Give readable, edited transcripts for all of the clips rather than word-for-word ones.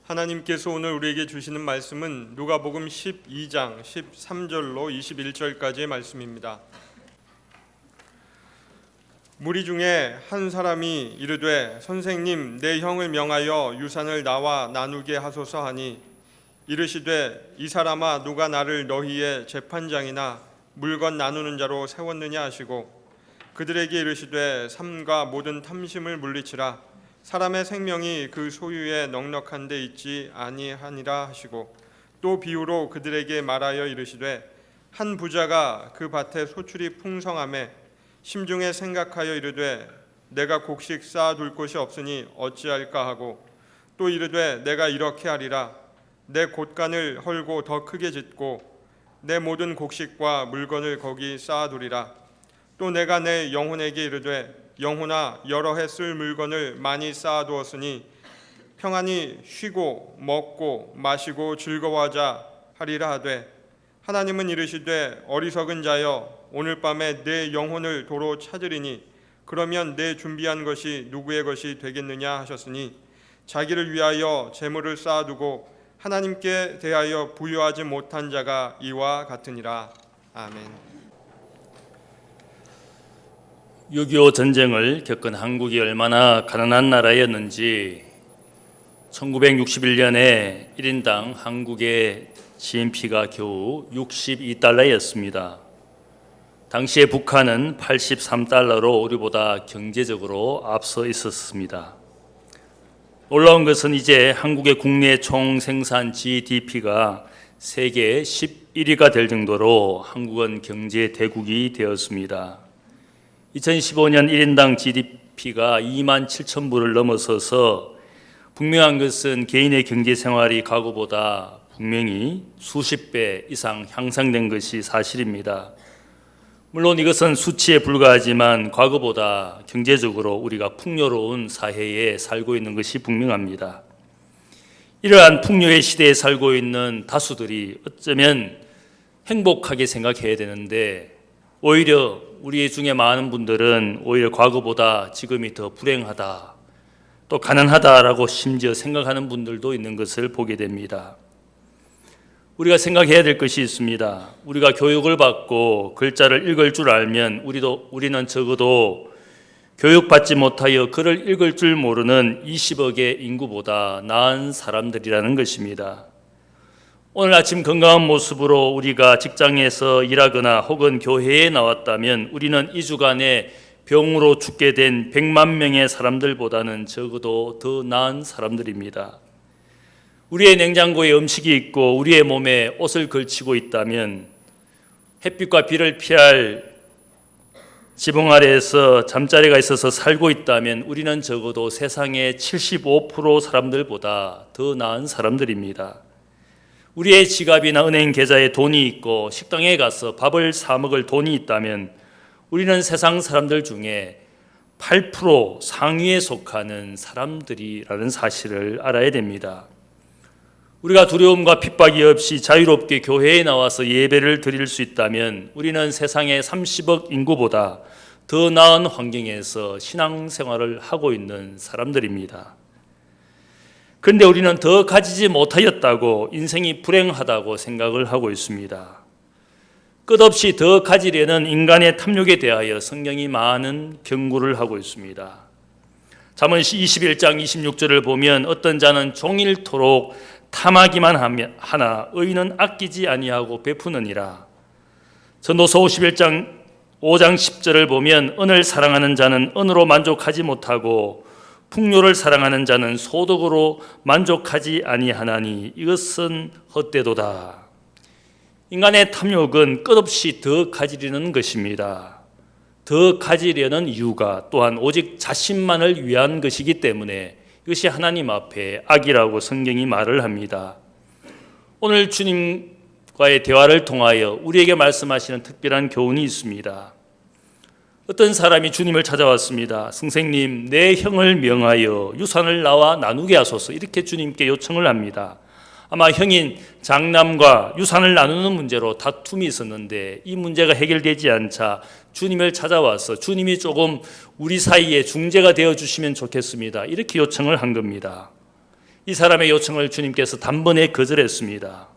하나님께서 오늘 우리에게 주시는 말씀은 누가복음 12장 13절로 21절까지의 말씀입니다. 무리 중에 한 사람이 이르되 선생님 내 형을 명하여 유산을 나와 나누게 하소서 하니 이르시되 이 사람아 누가 나를 너희의 재판장이나 물건 나누는 자로 세웠느냐 하시고 그들에게 이르시되 삼가 모든 탐심을 물리치라 사람의 생명이 그 소유에 넉넉한 데 있지 아니하니라 하시고 또 비유로 그들에게 말하여 이르시되 한 부자가 그 밭에 소출이 풍성하매 심중에 생각하여 이르되 내가 곡식 쌓아둘 곳이 없으니 어찌할까 하고 또 이르되 내가 이렇게 하리라 내 곳간을 헐고 더 크게 짓고 내 모든 곡식과 물건을 거기 쌓아두리라 또 내가 내 영혼에게 이르되 영혼아 여러 해 쓸 물건을 많이 쌓아두었으니 평안히 쉬고 먹고 마시고 즐거워하자 하리라 하되 하나님은 이르시되 어리석은 자여 오늘 밤에 내 영혼을 도로 찾으리니 그러면 내 준비한 것이 누구의 것이 되겠느냐 하셨으니 자기를 위하여 재물을 쌓아두고 하나님께 대하여 부유하지 못한 자가 이와 같으니라. 아멘. 6.25 전쟁을 겪은 한국이 얼마나 가난한 나라였는지 1961년에 1인당 한국의 GNP가 겨우 62달러였습니다. 당시에 북한은 83달러로 우리보다 경제적으로 앞서 있었습니다. 놀라운 것은 이제 한국의 국내 총생산 GDP가 세계 11위가 될 정도로 한국은 경제 대국이 되었습니다. 2015년 1인당 GDP가 2만 7천 불을 넘어서서 분명한 것은 개인의 경제생활이 과거보다 분명히 수십 배 이상 향상된 것이 사실입니다. 물론 이것은 수치에 불과하지만 과거보다 경제적으로 우리가 풍요로운 사회에 살고 있는 것이 분명합니다. 이러한 풍요의 시대에 살고 있는 다수들이 어쩌면 행복하게 생각해야 되는데 오히려 우리 중에 많은 분들은 오히려 과거보다 지금이 더 불행하다, 또 가난하다라고 심지어 생각하는 분들도 있는 것을 보게 됩니다. 우리가 생각해야 될 것이 있습니다. 우리가 교육을 받고 글자를 읽을 줄 알면 우리는 적어도 교육받지 못하여 글을 읽을 줄 모르는 20억의 인구보다 나은 사람들이라는 것입니다. 오늘 아침 건강한 모습으로 우리가 직장에서 일하거나 혹은 교회에 나왔다면 우리는 2주간에 병으로 죽게 된 100만 명의 사람들보다는 적어도 더 나은 사람들입니다. 우리의 냉장고에 음식이 있고 우리의 몸에 옷을 걸치고 있다면 햇빛과 비를 피할 지붕 아래에서 잠자리가 있어서 살고 있다면 우리는 적어도 세상의 75% 사람들보다 더 나은 사람들입니다. 우리의 지갑이나 은행 계좌에 돈이 있고 식당에 가서 밥을 사 먹을 돈이 있다면 우리는 세상 사람들 중에 8% 상위에 속하는 사람들이라는 사실을 알아야 됩니다. 우리가 두려움과 핍박이 없이 자유롭게 교회에 나와서 예배를 드릴 수 있다면 우리는 세상의 30억 인구보다 더 나은 환경에서 신앙생활을 하고 있는 사람들입니다. 그런데 우리는 더 가지지 못하였다고 인생이 불행하다고 생각을 하고 있습니다. 끝없이 더 가지려는 인간의 탐욕에 대하여 성경이 많은 경고를 하고 있습니다. 잠언시 21장 26절을 보면 어떤 자는 종일토록 탐하기만 하나 의인은 아끼지 아니하고 베푸느니라. 전도서 51장 5장 10절을 보면 은을 사랑하는 자는 은으로 만족하지 못하고 풍요를 사랑하는 자는 소득으로 만족하지 아니하나니 이것은 헛되도다. 인간의 탐욕은 끝없이 더 가지려는 것입니다. 더 가지려는 이유가 또한 오직 자신만을 위한 것이기 때문에 이것이 하나님 앞에 악이라고 성경이 말을 합니다. 오늘 주님과의 대화를 통하여 우리에게 말씀하시는 특별한 교훈이 있습니다. 어떤 사람이 주님을 찾아왔습니다. 선생님, 내 형을 명하여 유산을 나와 나누게 하소서. 이렇게 주님께 요청을 합니다. 아마 형인 장남과 유산을 나누는 문제로 다툼이 있었는데 이 문제가 해결되지 않자 주님을 찾아와서 주님이 조금 우리 사이에 중재가 되어주시면 좋겠습니다. 이렇게 요청을 한 겁니다. 이 사람의 요청을 주님께서 단번에 거절했습니다.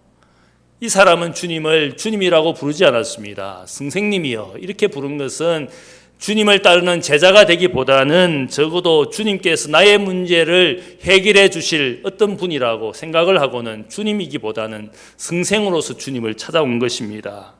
이 사람은 주님을 주님이라고 부르지 않았습니다. 선생님이여 이렇게 부른 것은 주님을 따르는 제자가 되기보다는 적어도 주님께서 나의 문제를 해결해 주실 어떤 분이라고 생각을 하고는 주님이기보다는 선생으로서 주님을 찾아온 것입니다.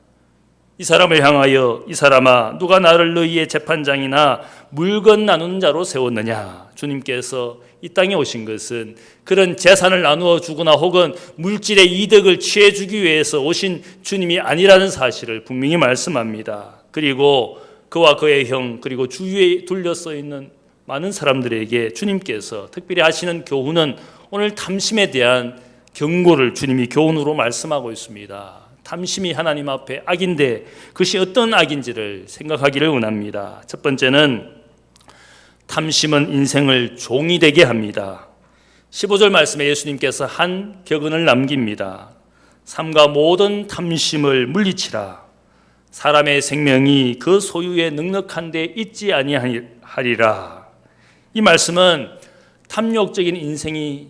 이 사람을 향하여 이 사람아 누가 나를 너희의 재판장이나 물건 나누는 자로 세웠느냐. 주님께서 이 땅에 오신 것은 그런 재산을 나누어 주거나 혹은 물질의 이득을 취해 주기 위해서 오신 주님이 아니라는 사실을 분명히 말씀합니다. 그리고 그와 그의 형 그리고 주위에 둘러싸여 있는 많은 사람들에게 주님께서 특별히 하시는 교훈은 오늘 탐심에 대한 경고를 주님이 교훈으로 말씀하고 있습니다. 탐심이 하나님 앞에 악인데 그것이 어떤 악인지를 생각하기를 원합니다. 첫 번째는 탐심은 인생을 종이 되게 합니다. 15절 말씀에 예수님께서 한 격언을 남깁니다. 삼가 모든 탐심을 물리치라. 사람의 생명이 그 소유에 넉넉한 데 있지 아니하리라. 이 말씀은 탐욕적인 인생이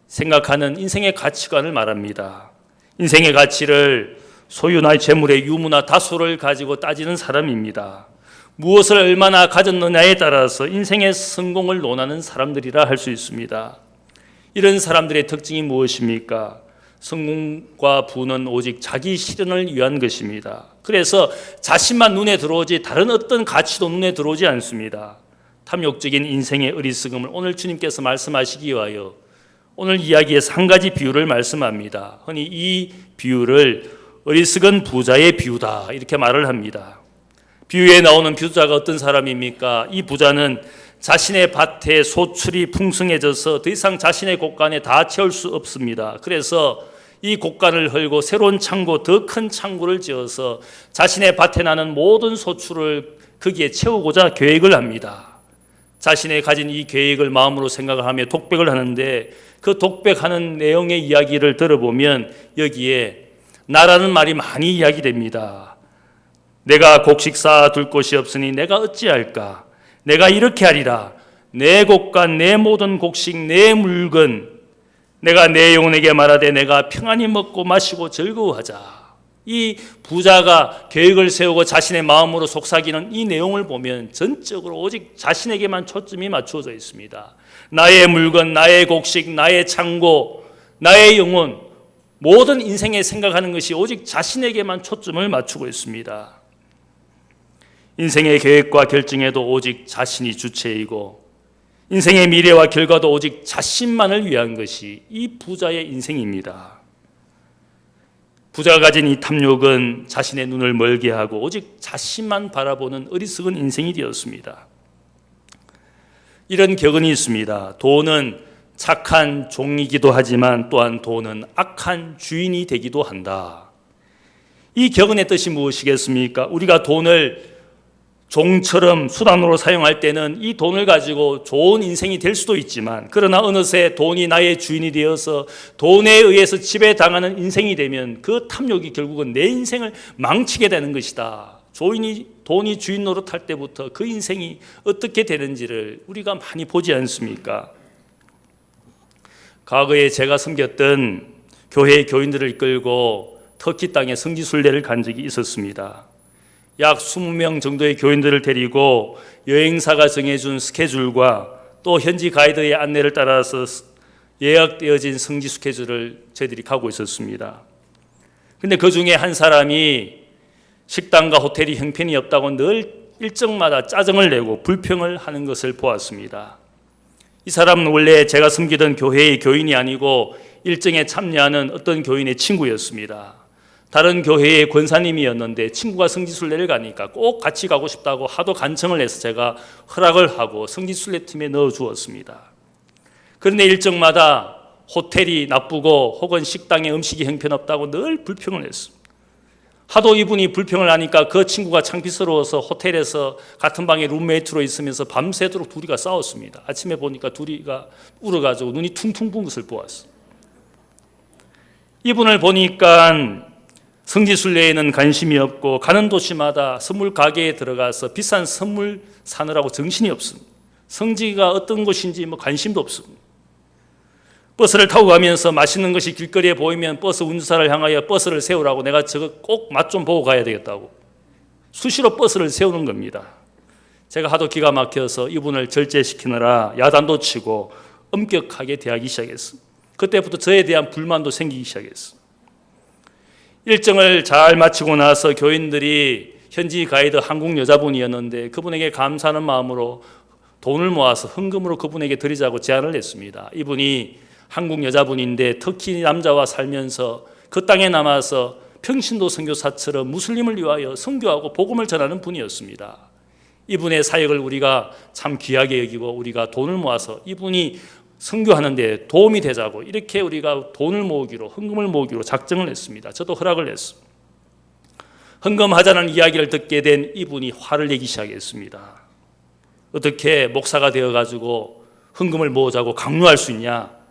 생각하는 인생의 가치관을 말합니다. 인생의 가치를 소유나 재물의 유무나 다소를 가지고 따지는 사람입니다. 무엇을 얼마나 가졌느냐에 따라서 인생의 성공을 논하는 사람들이라 할 수 있습니다. 이런 사람들의 특징이 무엇입니까? 성공과 부는 오직 자기 실현을 위한 것입니다. 그래서 자신만 눈에 들어오지 다른 어떤 가치도 눈에 들어오지 않습니다. 탐욕적인 인생의 어리석음을 오늘 주님께서 말씀하시기 위하여 오늘 이야기에서 한 가지 비유를 말씀합니다. 흔히 이 비유를 어리석은 부자의 비유다 이렇게 말을 합니다. 비유에 나오는 부자가 어떤 사람입니까? 이 부자는 자신의 밭에 소출이 풍성해져서 더 이상 자신의 곳간에 다 채울 수 없습니다. 그래서 이 곳간을 헐고 새로운 창고, 더 큰 창고를 지어서 자신의 밭에 나는 모든 소출을 거기에 채우고자 계획을 합니다. 자신의 가진 이 계획을 마음으로 생각을 하며 독백을 하는데 그 독백하는 내용의 이야기를 들어보면 여기에 나라는 말이 많이 이야기됩니다. 내가 곡식 쌓아둘 곳이 없으니 내가 어찌할까? 내가 이렇게 하리라. 내 곳간, 내 모든 곡식, 내 물건 내가 내 영혼에게 말하되 내가 평안히 먹고 마시고 즐거워하자. 이 부자가 계획을 세우고 자신의 마음으로 속삭이는 이 내용을 보면 전적으로 오직 자신에게만 초점이 맞추어져 있습니다. 나의 물건, 나의 곡식, 나의 창고, 나의 영혼, 모든 인생에 생각하는 것이 오직 자신에게만 초점을 맞추고 있습니다. 인생의 계획과 결정에도 오직 자신이 주체이고 인생의 미래와 결과도 오직 자신만을 위한 것이 이 부자의 인생입니다. 부자가 가진 이 탐욕은 자신의 눈을 멀게 하고 오직 자신만 바라보는 어리석은 인생이 되었습니다. 이런 격언이 있습니다. 돈은 착한 종이기도 하지만 또한 돈은 악한 주인이 되기도 한다. 이 격언의 뜻이 무엇이겠습니까? 우리가 돈을 종처럼 수단으로 사용할 때는 이 돈을 가지고 좋은 인생이 될 수도 있지만 그러나 어느새 돈이 나의 주인이 되어서 돈에 의해서 지배당하는 인생이 되면 그 탐욕이 결국은 내 인생을 망치게 되는 것이다. 돈이 주인 노릇할 때부터 그 인생이 어떻게 되는지를 우리가 많이 보지 않습니까? 과거에 제가 섬겼던 교회의 교인들을 이끌고 터키 땅에 성지순례를 간 적이 있었습니다. 약 20명 정도의 교인들을 데리고 여행사가 정해준 스케줄과 또 현지 가이드의 안내를 따라서 예약되어진 성지 스케줄을 저희들이 가고 있었습니다. 그런데 그 중에 한 사람이 식당과 호텔이 형편이 없다고 늘 일정마다 짜증을 내고 불평을 하는 것을 보았습니다. 이 사람은 원래 제가 섬기던 교회의 교인이 아니고 일정에 참여하는 어떤 교인의 친구였습니다. 다른 교회의 권사님이었는데 친구가 성지순례를 가니까 꼭 같이 가고 싶다고 하도 간청을 해서 제가 허락을 하고 성지순례팀에 넣어주었습니다. 그런데 일정마다 호텔이 나쁘고 혹은 식당에 음식이 형편없다고 늘 불평을 했습니다. 하도 이분이 불평을 하니까 그 친구가 창피스러워서 호텔에서 같은 방에 룸메이트로 있으면서 밤새도록 둘이가 싸웠습니다. 아침에 보니까 둘이가 울어가지고 눈이 퉁퉁 분 것을 보았어요. 이분을 보니까 성지순례에는 관심이 없고 가는 도시마다 선물 가게에 들어가서 비싼 선물 사느라고 정신이 없습니다. 성지가 어떤 곳인지 관심도 없습니다. 버스를 타고 가면서 맛있는 것이 길거리에 보이면 버스 운전사를 향하여 버스를 세우라고, 내가 저거 꼭 맛 좀 보고 가야 되겠다고 수시로 버스를 세우는 겁니다. 제가 하도 기가 막혀서 이분을 절제시키느라 야단도 치고 엄격하게 대하기 시작했어. 그때부터 저에 대한 불만도 생기기 생겼어. 일정을 잘 마치고 나서 교인들이 현지 가이드 한국 여자분이었는데 그분에게 감사하는 마음으로 돈을 모아서 헌금으로 그분에게 드리자고 제안을 했습니다. 이분이 한국 여자분인데 터키 남자와 살면서 그 땅에 남아서 평신도 선교사처럼 무슬림을 위하여 선교하고 복음을 전하는 분이었습니다. 이분의 사역을 우리가 참 귀하게 여기고 우리가 돈을 모아서 이분이 선교하는 데 도움이 되자고 이렇게 우리가 돈을 모으기로, 헌금을 모으기로 작정을 했습니다. 저도 허락을 했습니다. 헌금하자는 이야기를 듣게 된 이분이 화를 내기 시작했습니다. 어떻게 목사가 되어가지고 헌금을 모으자고 강요할 수 있냐?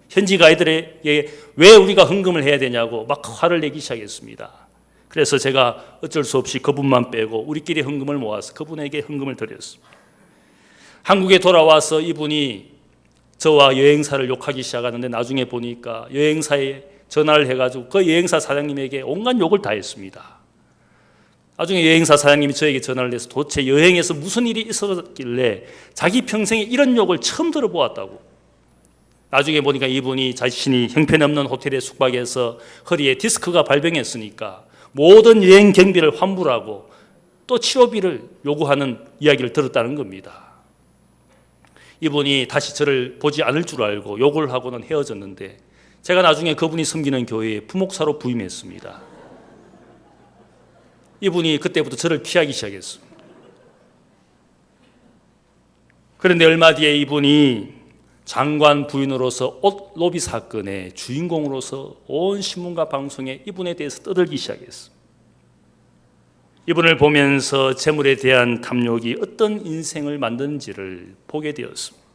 현지 가이드에게 왜 우리가 헌금을 해야 되냐고 막 화를 내기 시작했습니다. 그래서 제가 어쩔 수 없이 그분만 빼고 우리끼리 헌금을 모아서 그분에게 헌금을 드렸습니다. 한국에 돌아와서 이분이 저와 여행사를 욕하기 시작하는데 나중에 보니까 여행사에 전화를 해가지고 그 여행사 사장님에게 온갖 욕을 다 했습니다. 나중에 여행사 사장님이 저에게 전화를 해서 도대체 여행에서 무슨 일이 있었길래 자기 평생에 이런 욕을 처음 들어보았다고. 나중에 보니까 이분이 자신이 형편없는 호텔에 숙박해서 허리에 디스크가 발병했으니까 모든 여행 경비를 환불하고 또 치료비를 요구하는 이야기를 들었다는 겁니다. 이분이 다시 저를 보지 않을 줄 알고 욕을 하고는 헤어졌는데 제가 나중에 그분이 섬기는 교회에 부목사로 부임했습니다. 이분이 그때부터 저를 피하기 시작했습니다. 그런데 얼마 뒤에 이분이 장관 부인으로서 옷 로비 사건의 주인공으로서 온 신문과 방송에 이분에 대해서 떠들기 시작했습니다. 이분을 보면서 재물에 대한 탐욕이 어떤 인생을 만드는지를 보게 되었습니다.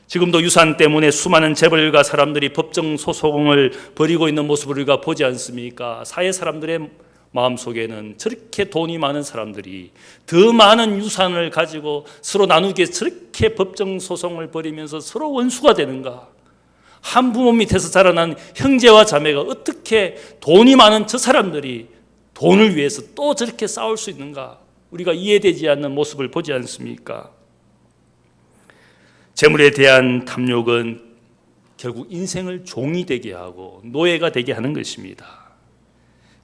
지금도 유산 때문에 수많은 재벌가 사람들이 법정 소송을 벌이고 있는 모습을 우리가 보지 않습니까? 사회 사람들의 마음속에는 저렇게 돈이 많은 사람들이 더 많은 유산을 가지고 서로 나누기 위해서 저렇게 법정 소송을 벌이면서 서로 원수가 되는가? 한 부모 밑에서 자라난 형제와 자매가 어떻게 돈이 많은 저 사람들이 돈을 위해서 또 저렇게 싸울 수 있는가? 우리가 이해되지 않는 모습을 보지 않습니까? 재물에 대한 탐욕은 결국 인생을 종이 되게 하고 노예가 되게 하는 것입니다.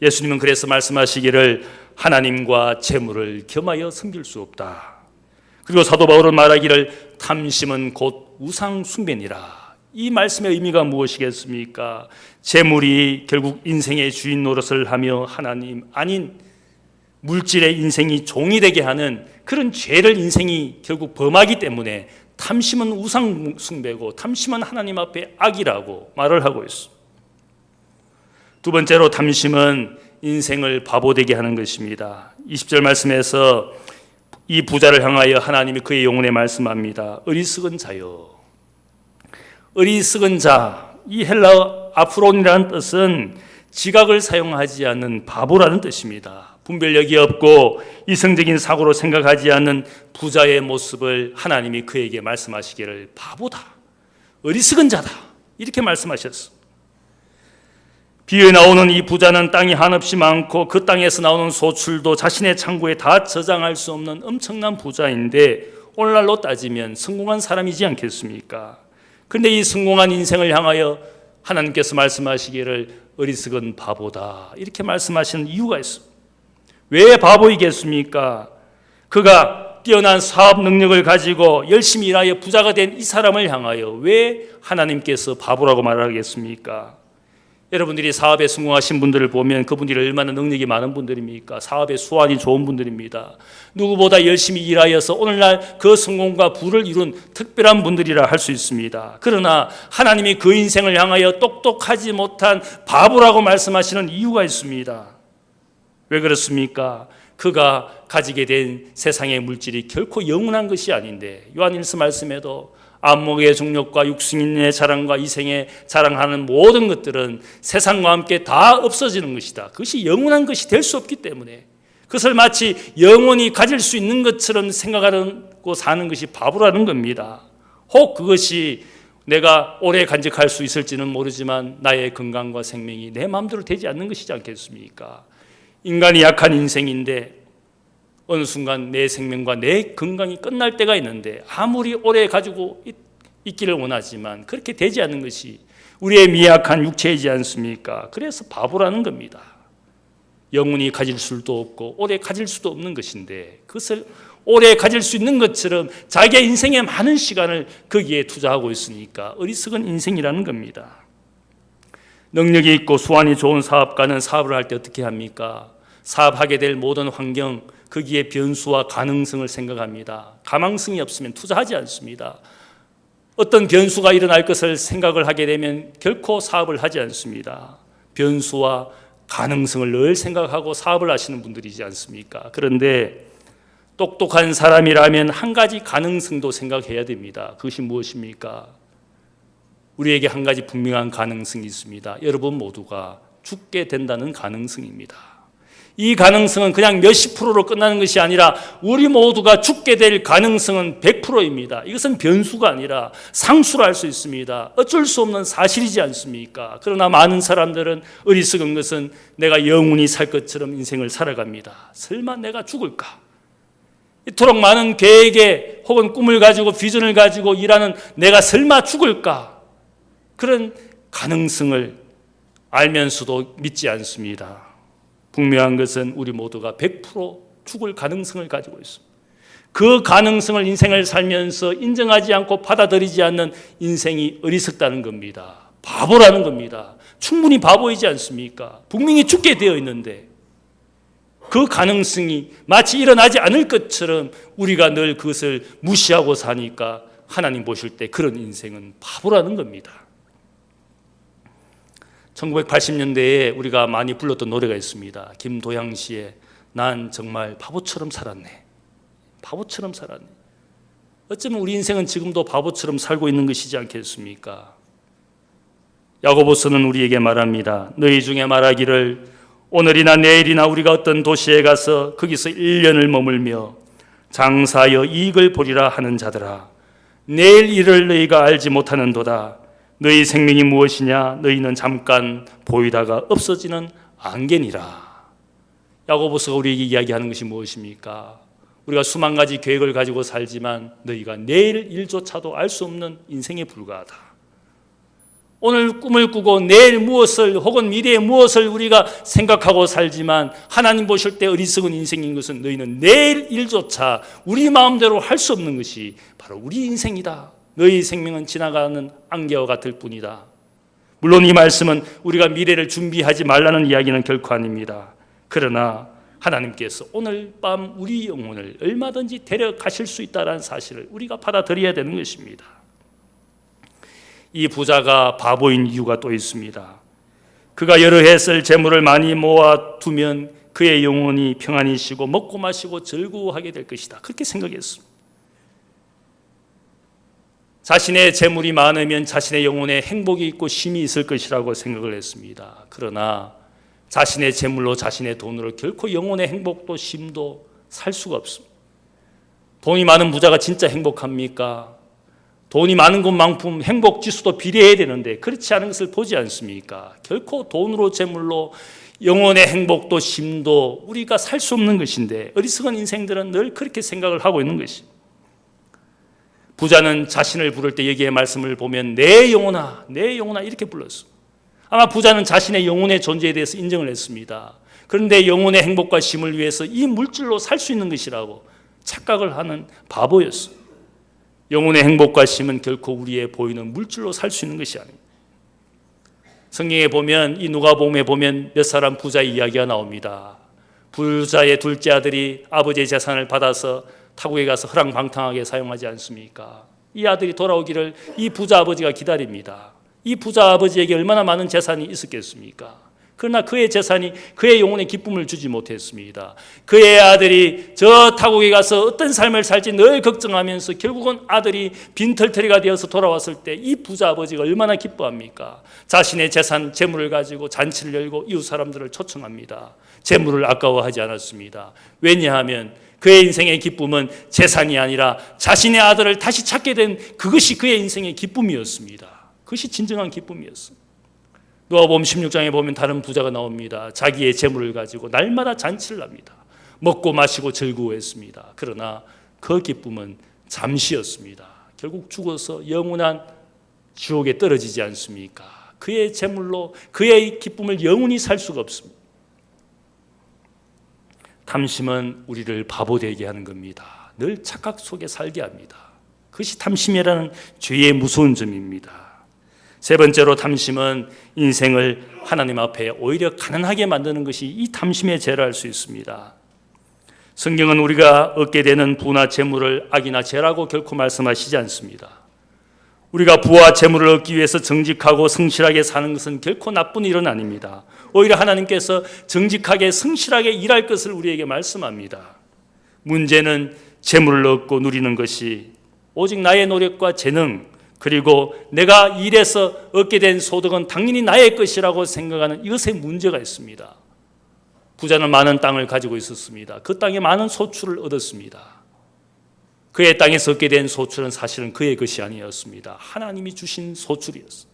예수님은 그래서 말씀하시기를 하나님과 재물을 겸하여 섬길 수 없다. 그리고 사도 바울은 말하기를 탐심은 곧 우상 숭배니라. 이 말씀의 의미가 무엇이겠습니까? 재물이 결국 인생의 주인 노릇을 하며 하나님 아닌 물질의 인생이 종이 되게 하는 그런 죄를 인생이 결국 범하기 때문에 탐심은 우상 숭배고 탐심은 하나님 앞에 악이라고 말을 하고 있습니다. 두 번째로 탐심은 인생을 바보되게 하는 것입니다. 20절 말씀에서 이 부자를 향하여 하나님이 그의 영혼에 말씀합니다. 어리석은 자여. 어리석은 자, 이 헬라어 아프론이라는 뜻은 지각을 사용하지 않는 바보라는 뜻입니다. 분별력이 없고 이성적인 사고로 생각하지 않는 부자의 모습을 하나님이 그에게 말씀하시기를 바보다, 어리석은 자다 이렇게 말씀하셨습니다. 비유에 나오는 이 부자는 땅이 한없이 많고 그 땅에서 나오는 소출도 자신의 창고에 다 저장할 수 없는 엄청난 부자인데 오늘날로 따지면 성공한 사람이지 않겠습니까? 그런데 이 성공한 인생을 향하여 하나님께서 말씀하시기를 어리석은 바보다 이렇게 말씀하시는 이유가 있습니다. 왜 바보이겠습니까? 그가 뛰어난 사업 능력을 가지고 열심히 일하여 부자가 된 이 사람을 향하여 왜 하나님께서 바보라고 말하겠습니까? 여러분들이 사업에 성공하신 분들을 보면 그분들이 얼마나 능력이 많은 분들입니까? 사업에 수완이 좋은 분들입니다. 누구보다 열심히 일하여서 오늘날 그 성공과 부를 이룬 특별한 분들이라 할 수 있습니다. 그러나 하나님이 그 인생을 향하여 똑똑하지 못한 바보라고 말씀하시는 이유가 있습니다. 왜 그렇습니까? 그가 가지게 된 세상의 물질이 결코 영원한 것이 아닌데 요한일서 말씀에도 안목의 정욕과 육신의 자랑과 이생의 자랑하는 모든 것들은 세상과 함께 다 없어지는 것이다. 그것이 영원한 것이 될 수 없기 때문에 그것을 마치 영원히 가질 수 있는 것처럼 생각하고 사는 것이 바보라는 겁니다. 혹 그것이 내가 오래 간직할 수 있을지는 모르지만 나의 건강과 생명이 내 마음대로 되지 않는 것이지 않겠습니까? 인간이 약한 인생인데 어느 순간 내 생명과 내 건강이 끝날 때가 있는데 아무리 오래 가지고 있기를 원하지만 그렇게 되지 않는 것이 우리의 미약한 육체이지 않습니까? 그래서 바보라는 겁니다. 영원히 가질 수도 없고 오래 가질 수도 없는 것인데 그것을 오래 가질 수 있는 것처럼 자기의 인생의 많은 시간을 거기에 투자하고 있으니까 어리석은 인생이라는 겁니다. 능력이 있고 수완이 좋은 사업가는 사업을 할 때 어떻게 합니까? 사업하게 될 모든 환경, 거기에 변수와 가능성을 생각합니다. 가망성이 없으면 투자하지 않습니다. 어떤 변수가 일어날 것을 생각을 하게 되면 결코 사업을 하지 않습니다. 변수와 가능성을 늘 생각하고 사업을 하시는 분들이지 않습니까? 그런데 똑똑한 사람이라면 한 가지 가능성도 생각해야 됩니다. 그것이 무엇입니까? 우리에게 한 가지 분명한 가능성이 있습니다. 여러분 모두가 죽게 된다는 가능성입니다. 이 가능성은 그냥 몇십 프로로 끝나는 것이 아니라 우리 모두가 죽게 될 가능성은 100%입니다. 이것은 변수가 아니라 상수로 할 수 있습니다. 어쩔 수 없는 사실이지 않습니까? 그러나 많은 사람들은 어리석은 것은 내가 영원히 살 것처럼 인생을 살아갑니다. 설마 내가 죽을까? 이토록 많은 계획에 혹은 꿈을 가지고 비전을 가지고 일하는 내가 설마 죽을까? 그런 가능성을 알면서도 믿지 않습니다. 분명한 것은 우리 모두가 100% 죽을 가능성을 가지고 있습니다. 그 가능성을 인생을 살면서 인정하지 않고 받아들이지 않는 인생이 어리석다는 겁니다. 바보라는 겁니다. 충분히 바보이지 않습니까? 분명히 죽게 되어 있는데 그 가능성이 마치 일어나지 않을 것처럼 우리가 늘 그것을 무시하고 사니까 하나님 보실 때 그런 인생은 바보라는 겁니다. 1980년대에 우리가 많이 불렀던 노래가 있습니다. 김도양 씨의 난 정말 바보처럼 살았네. 바보처럼 살았네. 어쩌면 우리 인생은 지금도 바보처럼 살고 있는 것이지 않겠습니까? 야고보서는 우리에게 말합니다. 너희 중에 말하기를 오늘이나 내일이나 우리가 어떤 도시에 가서 거기서 1년을 머물며 장사하여 이익을 보리라 하는 자들아, 내일 일을 너희가 알지 못하는도다. 너희 생명이 무엇이냐? 너희는 잠깐 보이다가 없어지는 안개니라. 야고보서가 우리에게 이야기하는 것이 무엇입니까? 우리가 수만 가지 계획을 가지고 살지만 너희가 내일 일조차도 알 수 없는 인생에 불과하다. 오늘 꿈을 꾸고 내일 무엇을 혹은 미래에 무엇을 우리가 생각하고 살지만 하나님 보실 때 어리석은 인생인 것은 너희는 내일 일조차 우리 마음대로 할 수 없는 것이 바로 우리 인생이다. 너희 생명은 지나가는 안개와 같을 뿐이다. 물론 이 말씀은 우리가 미래를 준비하지 말라는 이야기는 결코 아닙니다. 그러나 하나님께서 오늘 밤 우리 영혼을 얼마든지 데려가실 수 있다는 사실을 우리가 받아들여야 되는 것입니다. 이 부자가 바보인 이유가 또 있습니다. 그가 여러 해 쓸 재물을 많이 모아두면 그의 영혼이 평안히 쉬고 먹고 마시고 즐거워하게 될 것이다. 그렇게 생각했습니다. 자신의 재물이 많으면 자신의 영혼에 행복이 있고 쉼이 있을 것이라고 생각을 했습니다. 그러나 자신의 재물로 자신의 돈으로 결코 영혼의 행복도 쉼도 살 수가 없습니다. 돈이 많은 부자가 진짜 행복합니까? 돈이 많은 것만큼 행복 지수도 비례해야 되는데 그렇지 않은 것을 보지 않습니까? 결코 돈으로 재물로 영혼의 행복도 쉼도 우리가 살 수 없는 것인데 어리석은 인생들은 늘 그렇게 생각을 하고 있는 것입니다. 부자는 자신을 부를 때 여기에 말씀을 보면 내 영혼아, 내 영혼아 이렇게 불렀어. 아마 부자는 자신의 영혼의 존재에 대해서 인정을 했습니다. 그런데 영혼의 행복과 쉼을 위해서 이 물질로 살 수 있는 것이라고 착각을 하는 바보였어. 영혼의 행복과 쉼은 결코 우리의 보이는 물질로 살 수 있는 것이 아닙니다. 성경에 보면 이 누가복음에 보면 몇 사람 부자의 이야기가 나옵니다. 부자의 둘째 아들이 아버지의 재산을 받아서 타국에 가서 허랑방탕하게 사용하지 않습니까? 이 아들이 돌아오기를 이 부자 아버지가 기다립니다. 이 부자 아버지에게 얼마나 많은 재산이 있었겠습니까? 그러나 그의 재산이 그의 영혼에 기쁨을 주지 못했습니다. 그의 아들이 저 타국에 가서 어떤 삶을 살지 늘 걱정하면서 결국은 아들이 빈털터리가 되어서 돌아왔을 때 이 부자 아버지가 얼마나 기뻐합니까? 자신의 재산, 재물을 가지고 잔치를 열고 이웃 사람들을 초청합니다. 재물을 아까워하지 않았습니다. 왜냐하면 그의 인생의 기쁨은 재산이 아니라 자신의 아들을 다시 찾게 된 그것이 그의 인생의 기쁨이었습니다. 그것이 진정한 기쁨이었습니다. 누가복음 16장에 보면 다른 부자가 나옵니다. 자기의 재물을 가지고 날마다 잔치를 합니다. 먹고 마시고 즐거워했습니다. 그러나 그 기쁨은 잠시였습니다. 결국 죽어서 영원한 지옥에 떨어지지 않습니까? 그의 재물로 그의 기쁨을 영원히 살 수가 없습니다. 탐심은 우리를 바보 되게 하는 겁니다. 늘 착각 속에 살게 합니다. 그것이 탐심이라는 죄의 무서운 점입니다. 세 번째로 탐심은 인생을 하나님 앞에 오히려 가난하게 만드는 것이 이 탐심의 죄라 할 수 있습니다. 성경은 우리가 얻게 되는 부나 재물을 악이나 죄라고 결코 말씀하시지 않습니다. 우리가 부와 재물을 얻기 위해서 정직하고 성실하게 사는 것은 결코 나쁜 일은 아닙니다. 오히려 하나님께서 정직하게 성실하게 일할 것을 우리에게 말씀합니다. 문제는 재물을 얻고 누리는 것이 오직 나의 노력과 재능, 그리고 내가 일해서 얻게 된 소득은 당연히 나의 것이라고 생각하는 이것에 문제가 있습니다. 부자는 많은 땅을 가지고 있었습니다. 그 땅에 많은 소출을 얻었습니다. 그의 땅에서 얻게 된 소출은 사실은 그의 것이 아니었습니다. 하나님이 주신 소출이었습니다.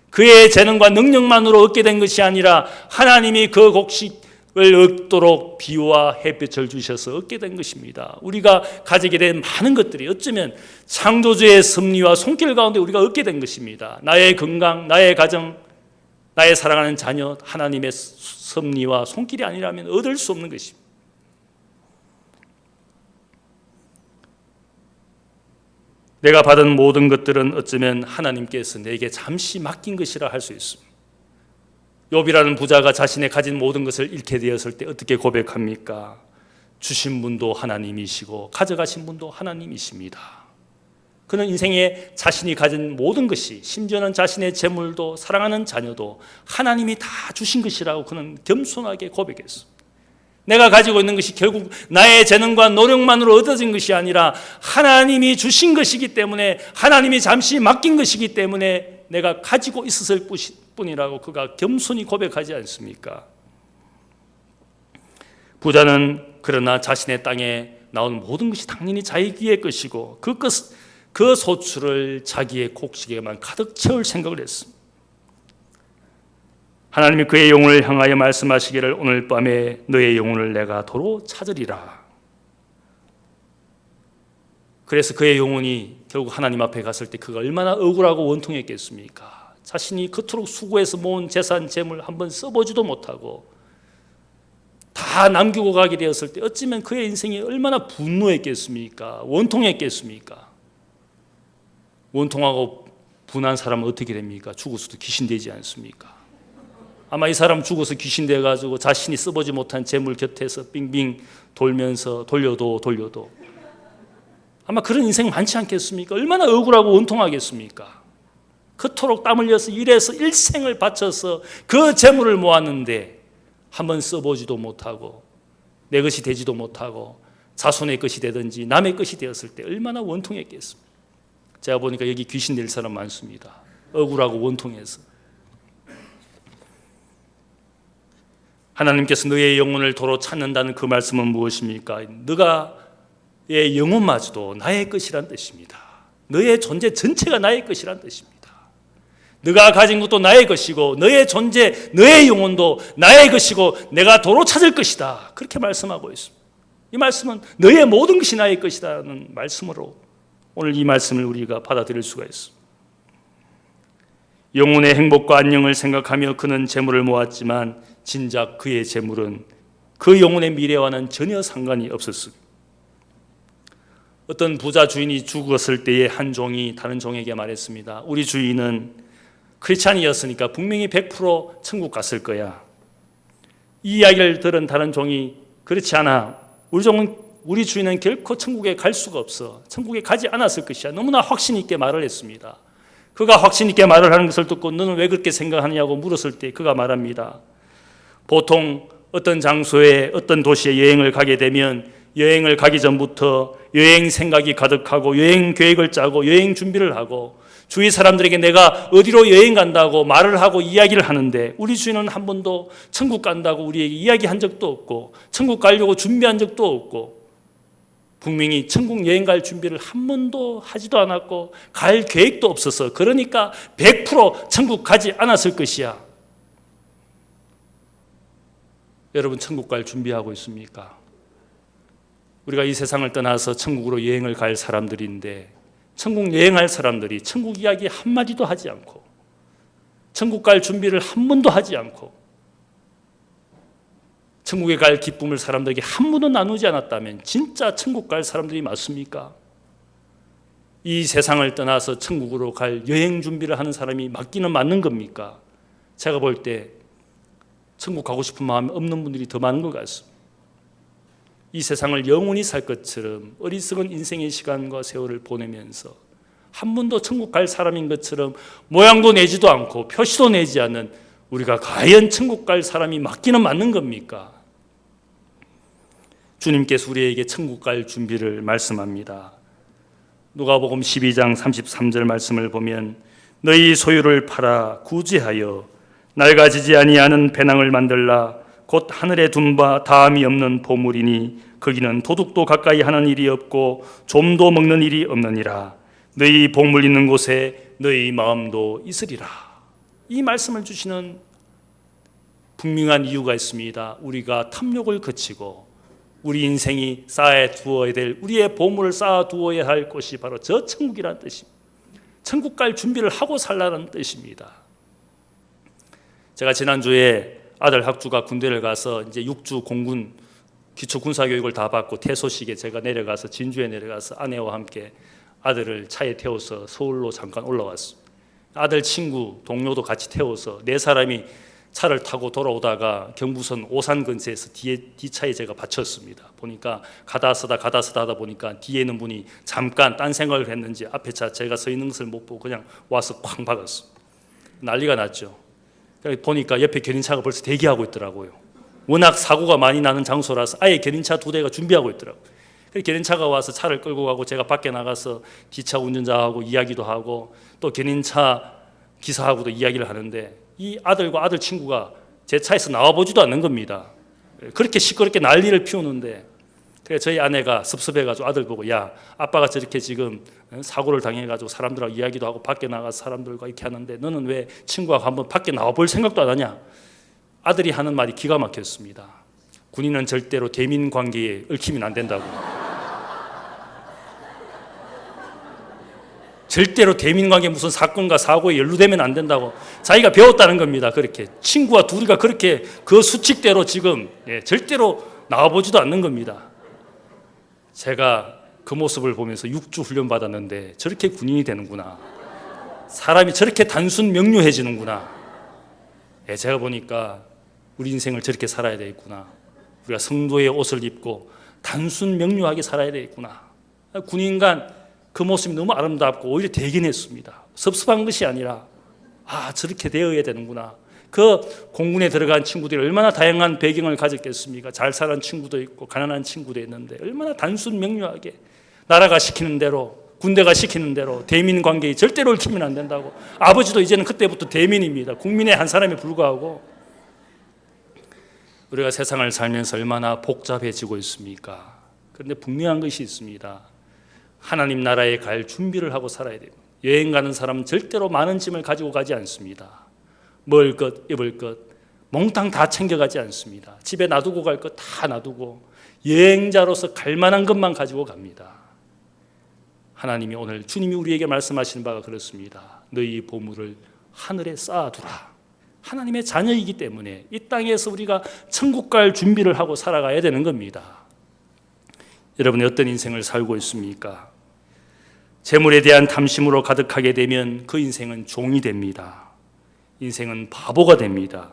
그의 재능과 능력만으로 얻게 된 것이 아니라 하나님이 그 곡식을 얻도록 비와 햇빛을 주셔서 얻게 된 것입니다. 우리가 가지게 된 많은 것들이 어쩌면 창조주의 섭리와 손길 가운데 우리가 얻게 된 것입니다. 나의 건강, 나의 가정, 나의 사랑하는 자녀, 하나님의 섭리와 손길이 아니라면 얻을 수 없는 것입니다. 내가 받은 모든 것들은 어쩌면 하나님께서 내게 잠시 맡긴 것이라 할 수 있습니다. 욥이라는 부자가 자신의 가진 모든 것을 잃게 되었을 때 어떻게 고백합니까? 주신 분도 하나님이시고 가져가신 분도 하나님이십니다. 그는 인생에 자신이 가진 모든 것이, 심지어는 자신의 재물도 사랑하는 자녀도 하나님이 다 주신 것이라고 그는 겸손하게 고백했습니다. 내가 가지고 있는 것이 결국 나의 재능과 노력만으로 얻어진 것이 아니라 하나님이 주신 것이기 때문에, 하나님이 잠시 맡긴 것이기 때문에 내가 가지고 있었을 뿐이라고 그가 겸손히 고백하지 않습니까? 부자는 그러나 자신의 땅에 나온 모든 것이 당연히 자기의 것이고 그 소출을 자기의 곡식에만 가득 채울 생각을 했습니다. 하나님이 그의 영혼을 향하여 말씀하시기를 오늘 밤에 너의 영혼을 내가 도로 찾으리라. 그래서 그의 영혼이 결국 하나님 앞에 갔을 때 그가 얼마나 억울하고 원통했겠습니까? 자신이 그토록 수고해서 모은 재산, 재물 한번 써보지도 못하고 다 남기고 가게 되었을 때 어쩌면 그의 인생이 얼마나 분노했겠습니까? 원통했겠습니까? 원통하고 분한 사람은 어떻게 됩니까? 죽어서도 귀신 되지 않습니까? 아마 이 사람 죽어서 귀신 돼가지고 자신이 써보지 못한 재물 곁에서 빙빙 돌면서 돌려도 아마 그런 인생 많지 않겠습니까? 얼마나 억울하고 원통하겠습니까? 그토록 땀 흘려서 일해서 일생을 바쳐서 그 재물을 모았는데 한번 써보지도 못하고 내 것이 되지도 못하고 자손의 것이 되든지 남의 것이 되었을 때 얼마나 원통했겠습니까? 제가 보니까 여기 귀신 될 사람 많습니다. 억울하고 원통해서. 하나님께서 너의 영혼을 도로 찾는다는 그 말씀은 무엇입니까? 너의 영혼마저도 나의 것이란 뜻입니다. 너의 존재 전체가 나의 것이란 뜻입니다. 너가 가진 것도 나의 것이고 너의 존재, 너의 영혼도 나의 것이고 내가 도로 찾을 것이다. 그렇게 말씀하고 있습니다. 이 말씀은 너의 모든 것이 나의 것이라는 말씀으로 오늘 이 말씀을 우리가 받아들일 수가 있습니다. 영혼의 행복과 안녕을 생각하며 그는 재물을 모았지만 진작 그의 재물은 그 영혼의 미래와는 전혀 상관이 없었습니다. 어떤 부자 주인이 죽었을 때에 한 종이 다른 종에게 말했습니다. 우리 주인은 크리스찬이었으니까 분명히 100% 천국 갔을 거야. 이 이야기를 들은 다른 종이 그렇지 않아. 우리 주인은 결코 천국에 갈 수가 없어. 천국에 가지 않았을 것이야. 너무나 확신 있게 말을 했습니다. 그가 확신 있게 말을 하는 것을 듣고 너는 왜 그렇게 생각하느냐고 물었을 때 그가 말합니다. 보통 어떤 장소에 어떤 도시에 여행을 가게 되면 여행을 가기 전부터 여행 생각이 가득하고 여행 계획을 짜고 여행 준비를 하고 주위 사람들에게 내가 어디로 여행 간다고 말을 하고 이야기를 하는데 우리 주인은 한 번도 천국 간다고 우리에게 이야기한 적도 없고 천국 가려고 준비한 적도 없고 분명히 천국 여행 갈 준비를 한 번도 하지도 않았고 갈 계획도 없어서 그러니까 100% 천국 가지 않았을 것이야. 여러분 천국 갈 준비하고 있습니까? 우리가 이 세상을 떠나서 천국으로 여행을 갈 사람들인데 천국 여행할 사람들이 천국 이야기 한마디도 하지 않고 천국 갈 준비를 한 번도 하지 않고 천국에 갈 기쁨을 사람들에게 한 번도 나누지 않았다면 진짜 천국 갈 사람들이 맞습니까? 이 세상을 떠나서 천국으로 갈 여행 준비를 하는 사람이 맞기는 맞는 겁니까? 제가 볼 때 천국 가고 싶은 마음이 없는 분들이 더 많은 것 같습니다. 이 세상을 영원히 살 것처럼 어리석은 인생의 시간과 세월을 보내면서 한 번도 천국 갈 사람인 것처럼 모양도 내지도 않고 표시도 내지 않는 우리가 과연 천국 갈 사람이 맞기는 맞는 겁니까? 주님께서 우리에게 천국 갈 준비를 말씀합니다. 누가복음 12장 33절 말씀을 보면 너희 소유를 팔아 구제하여 낡아지지 아니하는 배낭을 만들라. 곧 하늘에 둔 바 다함이 없는 보물이니 거기는 도둑도 가까이 하는 일이 없고 좀도 먹는 일이 없느니라. 너희 보물 있는 곳에 너희 마음도 있으리라. 이 말씀을 주시는 분명한 이유가 있습니다. 우리가 탐욕을 거치고 우리 인생이 쌓아두어야 될 우리의 보물을 쌓아두어야 할 곳이 바로 저 천국이라는 뜻입니다. 천국 갈 준비를 하고 살라는 뜻입니다. 제가 지난주에 아들 학주가 군대를 가서 이제 6주 공군 기초 군사 교육을 다 받고 퇴소식에 제가 내려가서 진주에 내려가서 아내와 함께 아들을 차에 태워서 서울로 잠깐 올라왔습니다. 아들 친구 동료도 같이 태워서 네 사람이 차를 타고 돌아오다가 경부선 오산 근처에서 뒷차에 제가 받쳤습니다. 보니까 가다 서다 하다 보니까 뒤에 있는 분이 잠깐 딴 생각을 했는지 앞에 차 제가 서 있는 것을 못 보고 그냥 와서 쾅 박았습니다. 난리가 났죠. 보니까 옆에 견인차가 벌써 대기하고 있더라고요. 워낙 사고가 많이 나는 장소라서 아예 견인차 2대가 준비하고 있더라고요. 견인차가 와서 차를 끌고 가고 제가 밖에 나가서 뒷차 운전자하고 이야기도 하고 또 견인차 기사하고도 이야기를 하는데 이 아들과 아들 친구가 제 차에서 나와보지도 않는 겁니다. 그렇게 시끄럽게 난리를 피우는데 그래서 저희 아내가 섭섭해가지고 아들 보고 야 아빠가 저렇게 지금 사고를 당해가지고 사람들하고 이야기도 하고 밖에 나가서 사람들과 이렇게 하는데 너는 왜 친구하고 한번 밖에 나와볼 생각도 안 하냐. 아들이 하는 말이 기가 막혔습니다. 군인은 절대로 대민 관계에 얽히면 안 된다고. 절대로 대민관계 무슨 사건과 사고에 연루되면 안 된다고 자기가 배웠다는 겁니다. 그렇게 친구와 둘이가 그렇게 그 수칙대로 지금 절대로 나와보지도 않는 겁니다. 제가 그 모습을 보면서 6주 훈련 받았는데 저렇게 군인이 되는구나. 사람이 저렇게 단순 명료해지는구나. 제가 보니까 우리 인생을 저렇게 살아야 되겠구나. 우리가 성도의 옷을 입고 단순 명료하게 살아야 되겠구나. 군인간 그 모습이 너무 아름답고 오히려 대견했습니다. 섭섭한 것이 아니라 저렇게 되어야 되는구나. 그 공군에 들어간 친구들이 얼마나 다양한 배경을 가졌겠습니까? 잘 사는 친구도 있고 가난한 친구도 있는데 얼마나 단순 명료하게 나라가 시키는 대로 군대가 시키는 대로 대민 관계에 절대로 얽히면 안 된다고. 아버지도 이제는 그때부터 대민입니다. 국민의 한 사람에 불과하고. 우리가 세상을 살면서 얼마나 복잡해지고 있습니까? 그런데 분명한 것이 있습니다. 하나님 나라에 갈 준비를 하고 살아야 됩니다. 여행 가는 사람은 절대로 많은 짐을 가지고 가지 않습니다. 먹을 것, 입을 것, 몽땅 다 챙겨가지 않습니다. 집에 놔두고 갈 것 다 놔두고 여행자로서 갈 만한 것만 가지고 갑니다. 하나님이 오늘 주님이 우리에게 말씀하시는 바가 그렇습니다. 너희 보물을 하늘에 쌓아두라. 하나님의 자녀이기 때문에 이 땅에서 우리가 천국 갈 준비를 하고 살아가야 되는 겁니다. 여러분이 어떤 인생을 살고 있습니까? 재물에 대한 탐심으로 가득하게 되면 그 인생은 종이 됩니다. 인생은 바보가 됩니다.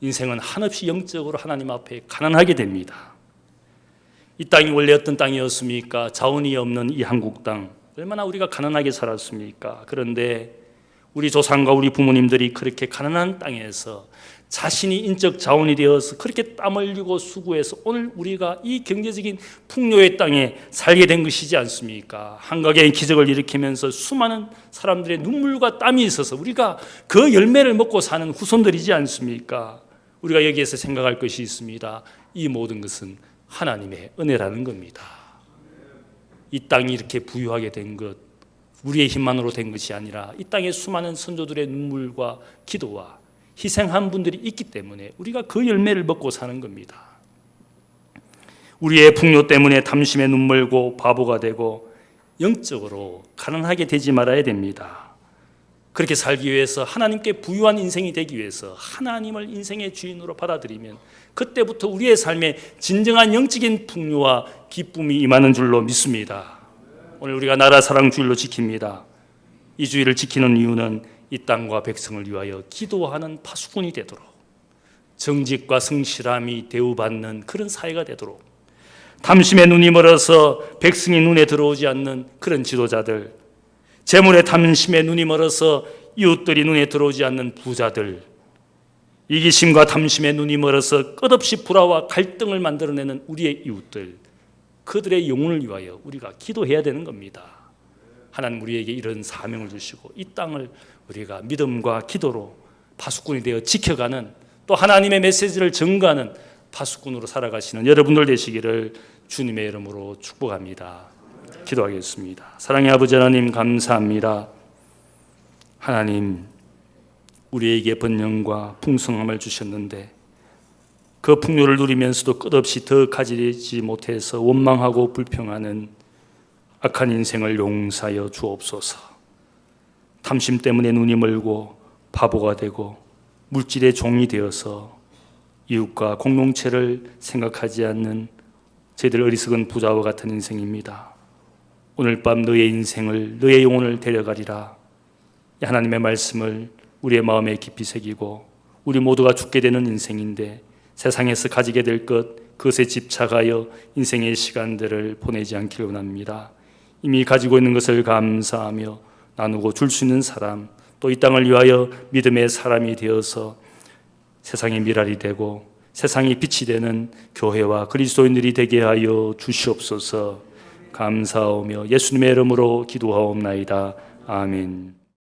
인생은 한없이 영적으로 하나님 앞에 가난하게 됩니다. 이 땅이 원래 어떤 땅이었습니까? 자원이 없는 이 한국 땅 얼마나 우리가 가난하게 살았습니까? 그런데 우리 조상과 우리 부모님들이 그렇게 가난한 땅에서 자신이 인적 자원이 되어서 그렇게 땀 흘리고 수고해서 오늘 우리가 이 경제적인 풍요의 땅에 살게 된 것이지 않습니까? 한각의 기적을 일으키면서 수많은 사람들의 눈물과 땀이 있어서 우리가 그 열매를 먹고 사는 후손들이지 않습니까? 우리가 여기에서 생각할 것이 있습니다. 이 모든 것은 하나님의 은혜라는 겁니다. 이 땅이 이렇게 부유하게 된 것, 우리의 힘만으로 된 것이 아니라 이 땅의 수많은 선조들의 눈물과 기도와 희생한 분들이 있기 때문에 우리가 그 열매를 먹고 사는 겁니다. 우리의 풍요 때문에 탐심에 눈멀고 바보가 되고 영적으로 가난하게 되지 말아야 됩니다. 그렇게 살기 위해서 하나님께 부유한 인생이 되기 위해서 하나님을 인생의 주인으로 받아들이면 그때부터 우리의 삶에 진정한 영적인 풍요와 기쁨이 임하는 줄로 믿습니다. 오늘 우리가 나라 사랑 주일로 지킵니다. 이 주일을 지키는 이유는 이 땅과 백성을 위하여 기도하는 파수꾼이 되도록, 정직과 성실함이 대우받는 그런 사회가 되도록, 탐심에 눈이 멀어서 백성이 눈에 들어오지 않는 그런 지도자들, 재물의 탐심에 눈이 멀어서 이웃들이 눈에 들어오지 않는 부자들, 이기심과 탐심에 눈이 멀어서 끝없이 불화와 갈등을 만들어내는 우리의 이웃들, 그들의 영혼을 위하여 우리가 기도해야 되는 겁니다. 하나님 우리에게 이런 사명을 주시고 이 땅을 우리가 믿음과 기도로 파수꾼이 되어 지켜가는, 또 하나님의 메시지를 전가하는 파수꾼으로 살아가시는 여러분들 되시기를 주님의 이름으로 축복합니다. 기도하겠습니다. 사랑의 아버지 하나님, 감사합니다. 하나님, 우리에게 번영과 풍성함을 주셨는데 그 풍요를 누리면서도 끝없이 더 가지지 못해서 원망하고 불평하는 악한 인생을 용서하여 주옵소서. 탐심 때문에 눈이 멀고 바보가 되고 물질의 종이 되어서 이웃과 공동체를 생각하지 않는 저희들 어리석은 부자와 같은 인생입니다. 오늘 밤 너의 인생을, 너의 영혼을 데려가리라. 하나님의 말씀을 우리의 마음에 깊이 새기고 우리 모두가 죽게 되는 인생인데 세상에서 가지게 될 것, 그것에 집착하여 인생의 시간들을 보내지 않기를 원합니다. 이미 가지고 있는 것을 감사하며 나누고 줄 수 있는 사람, 또 이 땅을 위하여 믿음의 사람이 되어서 세상의 미랄이 되고 세상의 빛이 되는 교회와 그리스도인들이 되게 하여 주시옵소서. 감사하며 예수님의 이름으로 기도하옵나이다. 아멘.